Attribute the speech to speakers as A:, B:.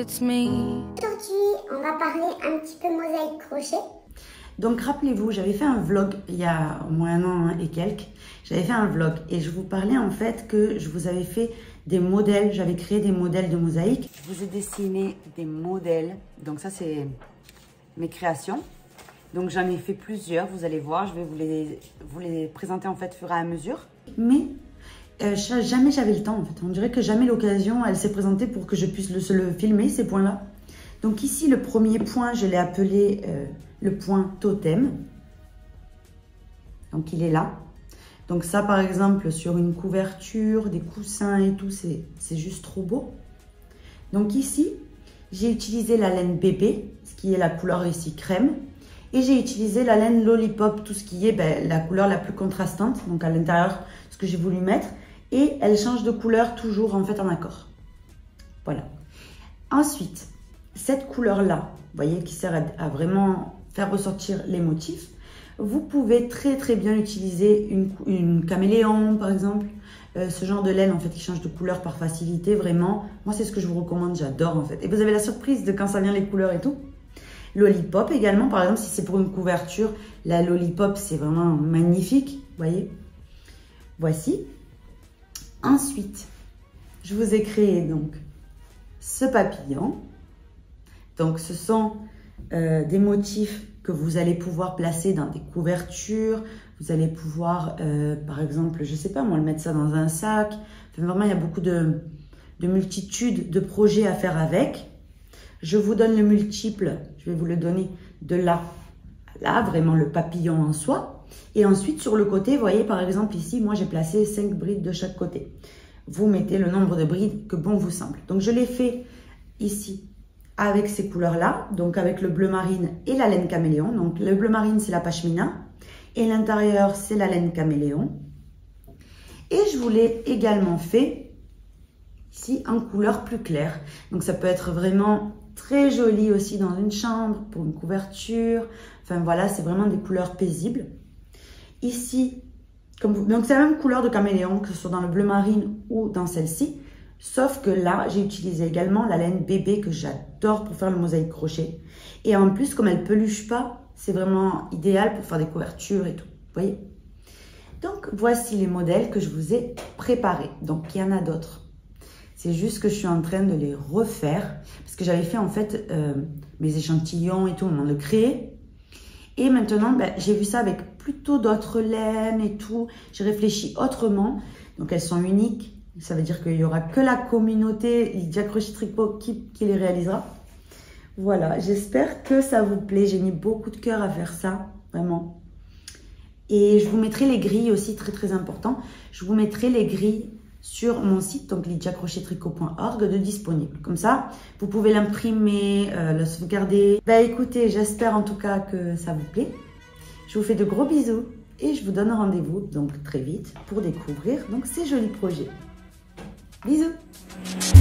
A: it's me.
B: Aujourd'hui, on va parler un petit peu mosaïque crochet.
C: Donc rappelez-vous, j'avais fait un vlog il y a au moins un an et quelques. J'avais fait un vlog et je vous parlais en fait que je vous avais fait des modèles. J'avais créé des modèles de mosaïque. Je vous ai dessiné des modèles. Donc ça c'est mes créations. Donc j'en ai fait plusieurs, vous allez voir. Je vais vous les présenter en fait au fur et à mesure. Mais jamais j'avais le temps en fait. On dirait que jamais l'occasion elle s'est présentée pour que je puisse le filmer ces points-là. Donc ici le premier point je l'ai appelé le point totem. Donc il est là. Donc ça par exemple sur une couverture, des coussins et tout, c'est juste trop beau. Donc ici j'ai utilisé la laine bébé, ce qui est la couleur ici crème. Et j'ai utilisé la laine lollipop, tout ce qui est la couleur la plus contrastante. Donc à l'intérieur, ce que j'ai voulu mettre. Et elle change de couleur toujours en fait en accord. Voilà. Ensuite, cette couleur-là, vous voyez, qui sert à vraiment faire ressortir les motifs. Vous pouvez très bien utiliser une caméléon par exemple. Ce genre de laine en fait qui change de couleur par facilité, vraiment. Moi c'est ce que je vous recommande, j'adore en fait. Et vous avez la surprise de quand ça vient les couleurs et tout. Lollipop également, par exemple si c'est pour une couverture, la lollipop c'est vraiment magnifique, vous voyez. Voici. Ensuite, je vous ai créé donc ce papillon. Donc ce sont des motifs que vous allez pouvoir placer dans des couvertures. Vous allez pouvoir, par exemple, je sais pas moi, le mettre ça dans un sac. Enfin, vraiment, il y a beaucoup de multitudes de projets à faire avec. Je vous donne le multiple, je vais vous le donner de là à là, vraiment le papillon en soi. Et ensuite, sur le côté, vous voyez, par exemple, ici, moi, j'ai placé 5 brides de chaque côté. Vous mettez le nombre de brides que bon vous semble. Donc, je l'ai fait ici avec ces couleurs-là, donc avec le bleu marine et la laine caméléon. Donc, le bleu marine, c'est la pashmina. Et l'intérieur, c'est la laine caméléon. Et je vous l'ai également fait ici en couleur plus claire. Donc, ça peut être vraiment très joli aussi dans une chambre, pour une couverture. Enfin, voilà, c'est vraiment des couleurs paisibles. Ici, donc c'est la même couleur de caméléon, que ce soit dans le bleu marine ou dans celle-ci. Sauf que là, j'ai utilisé également la laine bébé que j'adore pour faire le mosaïque crochet. Et en plus, comme elle ne peluche pas, c'est vraiment idéal pour faire des couvertures et tout. Vous voyez? Donc, voici les modèles que je vous ai préparés. Donc, il y en a d'autres. C'est juste que je suis en train de les refaire. Parce que j'avais fait en fait mes échantillons et tout au moment de le créer. Et maintenant, j'ai vu ça avec plutôt d'autres laines et tout. J'ai réfléchi autrement. Donc, elles sont uniques. Ça veut dire qu'il n'y aura que la communauté Lydia Crochet Tricot qui les réalisera. Voilà, j'espère que ça vous plaît. J'ai mis beaucoup de cœur à faire ça, vraiment. Et je vous mettrai les grilles aussi, très important. Je vous mettrai les grilles sur mon site, donc lydiacrochettricot.org, de disponible. Comme ça, vous pouvez l'imprimer, le sauvegarder. Écoutez, j'espère en tout cas que ça vous plaît. Je vous fais de gros bisous et je vous donne rendez-vous donc très vite pour découvrir donc ces jolis projets. Bisous!